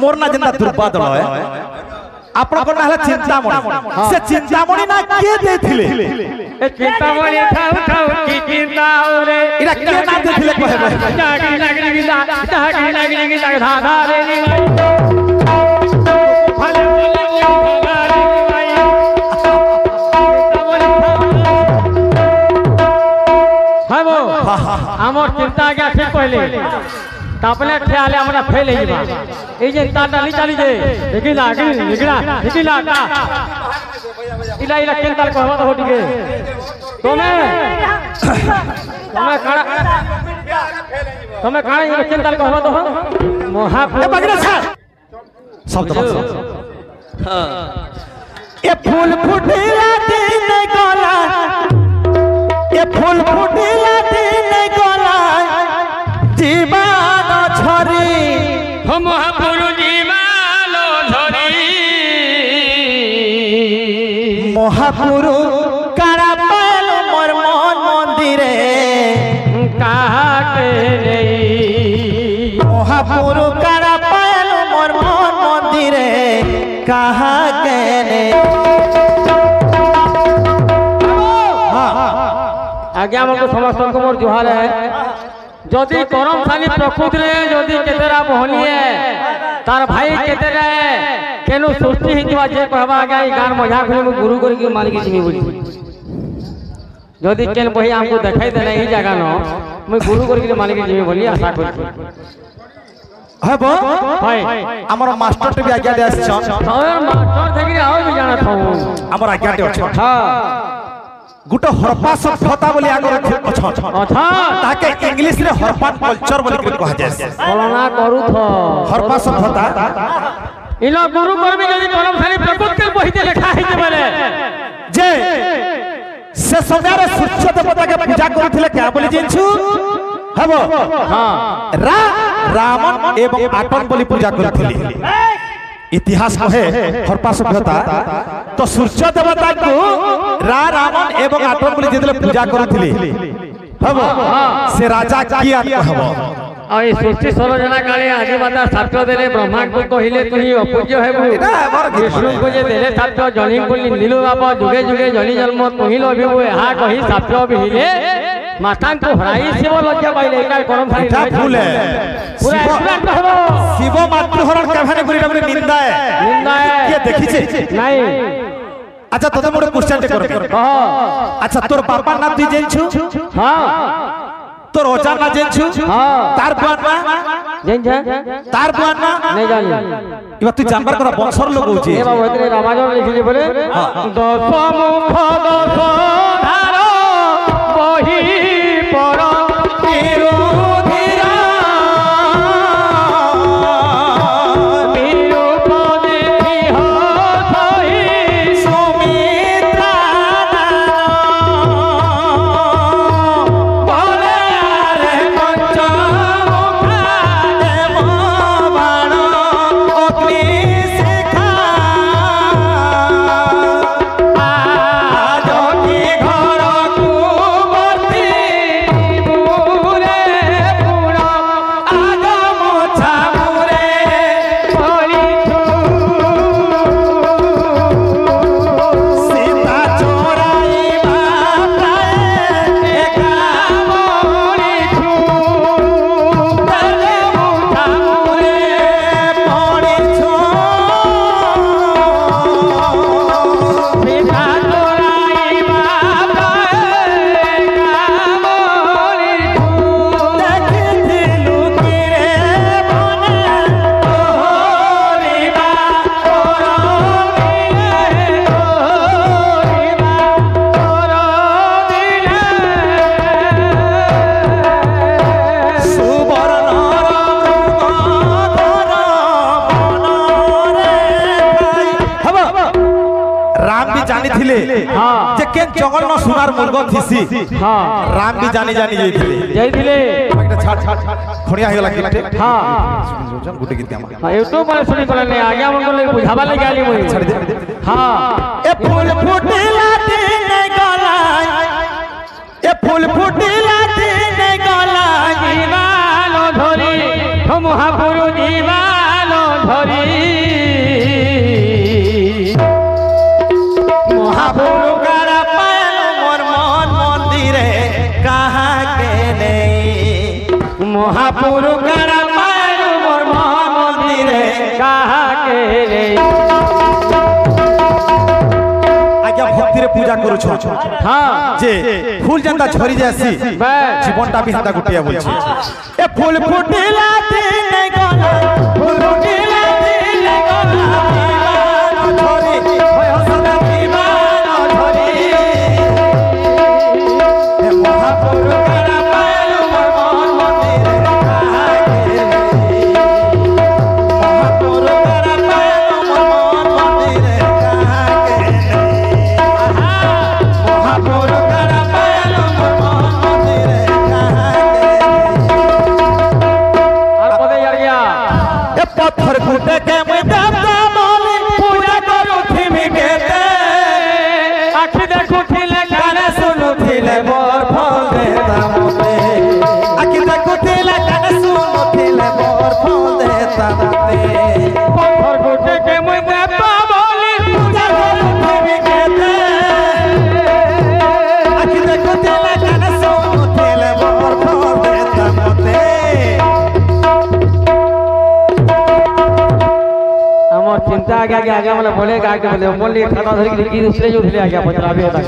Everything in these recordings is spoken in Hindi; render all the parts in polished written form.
मोर ना जिंदा दुर्बा दल है आपण को नाला चिंतामणि से चिंतामणि ना के देथिले ए चिंतामणि उठाओ उठाओ की चिंता रे इरा के ना देथिले कहे जागी लगली की धाधा रे हमर चिंता क्या ठीक पहले तापले ख्याले हमरा फेल हे बा ए जे ताटा ली चली जे देखिला देखिला का इला इला केंताल कहवा तो होटिके तमे काणे इला केंताल कहवा तो मोहा ए बगड़ा छ शब्द हां ए फूल फुटेला दिन गला ए फूल फुटेला दिन गला जीवन झरी हम महापुरु जीवन झरी महापुरु कारा पाल मोर मन मंदिरे कहा के रे महापुरु कारा पाल मोर मन मंदिरे कहा के रे आज्ञा हमको समस्त को मोर जुहार है जदि करमशाली प्रकृति रे जदि केतेरा बहनिए तार भाई केतेरा केनु सृष्टि हितवा जे कहबा आगे ई गान मजाक में गुरु करी के मालिक जिमी बोली जदि केन बही हमको देखाई देना ई जगह न मैं गुरु करी के मालिक जिमी बोली आशा करी हबो भाई हमर मास्टर टे भी आज्ञा दे छन और मास्टर थकी आओ भी जाना था हमर आज्ञा दे छ हां गुटे हरप्पा सभ्यता बोली आगर अच्छा अच्छा ताके इंग्लिश रे हरप्पन कल्चर बोली के कहा जाय कलना करू थो हरप्पा सभ्यता इला गुरु कर्मी जदी करमशाली प्रकृति के बही दे लिखा है बोले जे से समय रे सूर्य देवता के पूजा करथिले क्या बोली जिनछु हबो हां रावण एवं आटन बोली पूजा करथिले इतिहास कहे हरप्पा सभ्यता तो सूर्य देवता को रावण एवं आटन बोली जेतले पूजा करथिले हबो से राजा किया कहबो आ ई सृष्टि सरोजना काले आदि माता शास्त्र देले ब्रह्मा को कहिले तुही अपूज्य हेबु विष्णु को जे देले शास्त्र जनी बोली नीलु बाबा जुगे जुगे जनी जन्म कहिलो बिबु हा कहि शास्त्र बिहिले माता को हराई शिव लज्जा पाइले एका करमशाली इटा फूल है शिव मातृहरण कहने गुरी डबरे निंदा है ये देखि छे नहीं अच्छा तोते मोर क्वेश्चन टे कर हां अच्छा तोर पापा ना तू जेनछु हां तोर ओजा ना जेनछु हां तार बुआन ना जेन तार बुआन ना नहीं जानी इबा तू जानवर कर बंशर लोग होची ए बाबू इतने रामायण लिखिले बोले दस मुख दस धार बही पर विरोधिरा विरूपदे हो सही सुमित्रा बोले रे पंचमुखा देव बाण अग्नि शिखा आज की घर को बर्ती पूरे पूरा आज मोछा मुरे सीता चोराई बापाए एकामोरी दले मोछा मुरे पड़ी छो सीता चोराई बापाए कामोरी देखिलु किरे बने ओहरिबा सुबर्ण मृगधर मनरे भाई हबो राम भी जानी थिले हाँ। जे केन जंगल न सुनार मुर्ग थिसी हां राम भी जानी जाइथिले जय दिले एकटा छाड़ खड़िया हेला किटे हां गुटे गीत गामा हां यूट्यूब पर सुनी कोला ने आज्ञा मंगल ले बुझावा ले गाली मोई छाड़ दे हां ए फूल फुटेला दिन गला ए फूल फुटेला दिन गला जीवालो धरी हम महापुरु जीवालो ধরি মহাপুরুষার পাল মোর মন মন্দিরে কাহাকে নেই মহাপুরুষার পাল মোর মন মন্দিরে কাহাকে নেই আজ্ঞা ভক্তিরে পূজা করুছ হ্যাঁ যে ফুল যেটা ঝরি যাসি জীবনটা বি হাতা গুটিয়া বলছি এ ফুল ফুটিলা দিনে গলা ফুল ফুটিলা দিনে গলা ঝরি হয় সদা জীবন ঝরি হে মহাপুরুষার পাল মোর মন মন্দিরে কাহাকে মহাপুরুষার পাল মোর মন মন্দিরে কাহাকে মহাপুরুষার পাল মোর মন মন্দিরে কাহাকে আর পদে যাড়িয়া এ পথর ঘুটে কে মই দেবতা বলি পূজা করু থিমি কেতে আখি দেখুছিলে কানে শুনুথিলে মোর ফল দেতা মতে আখি দেখুথিলে কানে শুনুথিলে মোর ফল দেতা মতে পথর গুটে কে মই দেবতা বলি পূজা করু থিমি কেতে আখি দেখুথিলে কানে শুনুথিলে মোর ফল দেতা মতে আমার চিন্তা আগে আগে আগে মানে বলে আগে বলে বললি খাতা ধরে কি দুসরে উঠলে আগে পচলাবে ওটা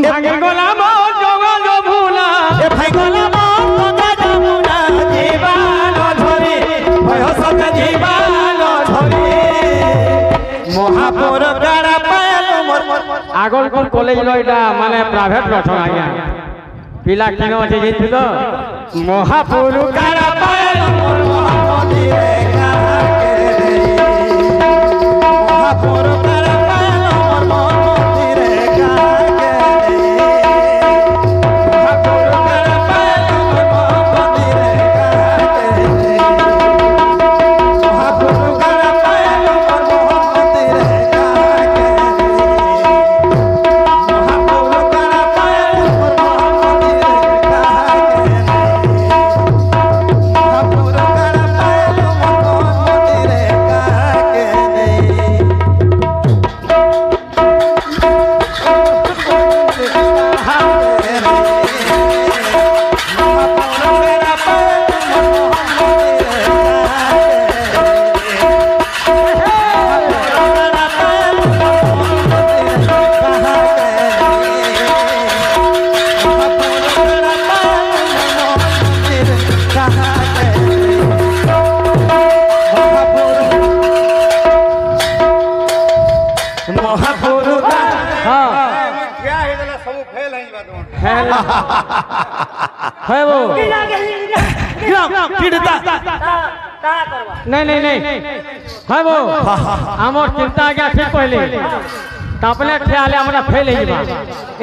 ভাগে গোলাম জগল ভুলা এ ভাই গোলাম গঙ্গা যমুনা জীবন ঝরি ভয় সত জীবন ঝরি মহাপুরুষার পাল মোর আগলপুর কলেজ লইটা মানে প্রাইভেট রঠন আজ্ঞা পিলা কিন আছে যেছিল মহাপুরুষার পাল মোর মন্দিরে কাহাকে মহাপুরুষার পাল মোর মন্দিরে কাহাকে মহাপুরুষার পাল মোর মন্দিরে কাহাকে মহাপুরুষার পাল মোর মন্দিরে কাহাকে মহাপুরুষার পাল মোর মন্দিরে है वो नहीं नहीं नहीं है वो আমার চিন্তা আগে ঠিক কইলে তাপলে খেয়ালে আমরা ফেল হইবা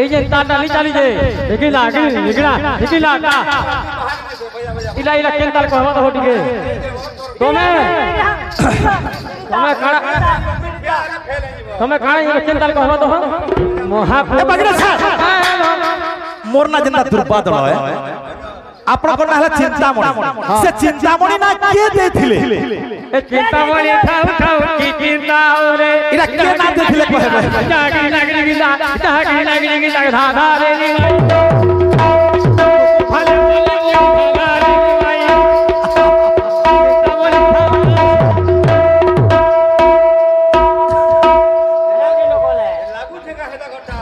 এই যে তার ডালি চালি যে দেখিলা আগে নিগড়া দেখিলা তা ইলা ইলা কেনতাল কহবা তো হটিকে তুমি তুমি কাড়া ইলা কেনতাল কহবা তো মহা এ বাগড়া স্যার মোর না যেটা দুর্বাদল হয় আপনার না হলে চিন্তামণি সে চিন্তামণি না কে দেইছিলে এ চিন্তামণি ঠাউ ঠাউ কি চিন্তা ওরে এরা কে না দেইছিলে কহে জাগি লাগি গিলা জাগি লাগি গিলা ধাধা রে নি ভাই ভালে বলে ভালে ভাই চিন্তামণি লাগু থেকে হেটা ঘটা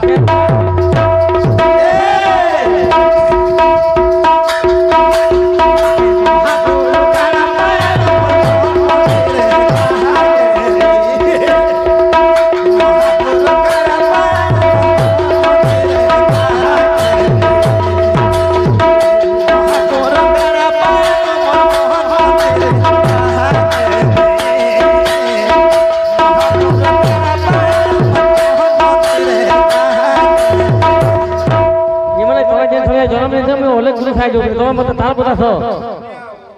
તમે મત તાર બતાસો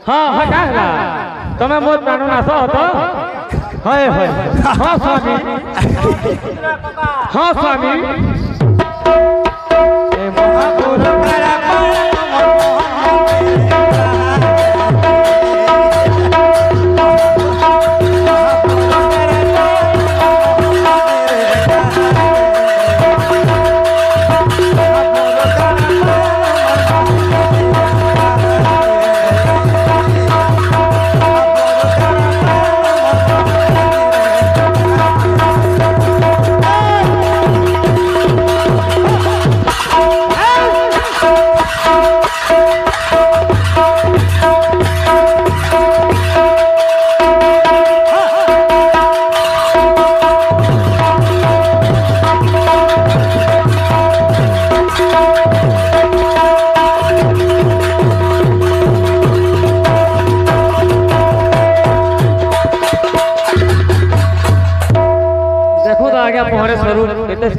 હા હા કાહલા તમે મોત પ્રાણો નાસો હતો હોય હોય હા સ્વામી હા સ્વામી એ મહાપુરુષ ସ୍ୱରୂପ କେତେ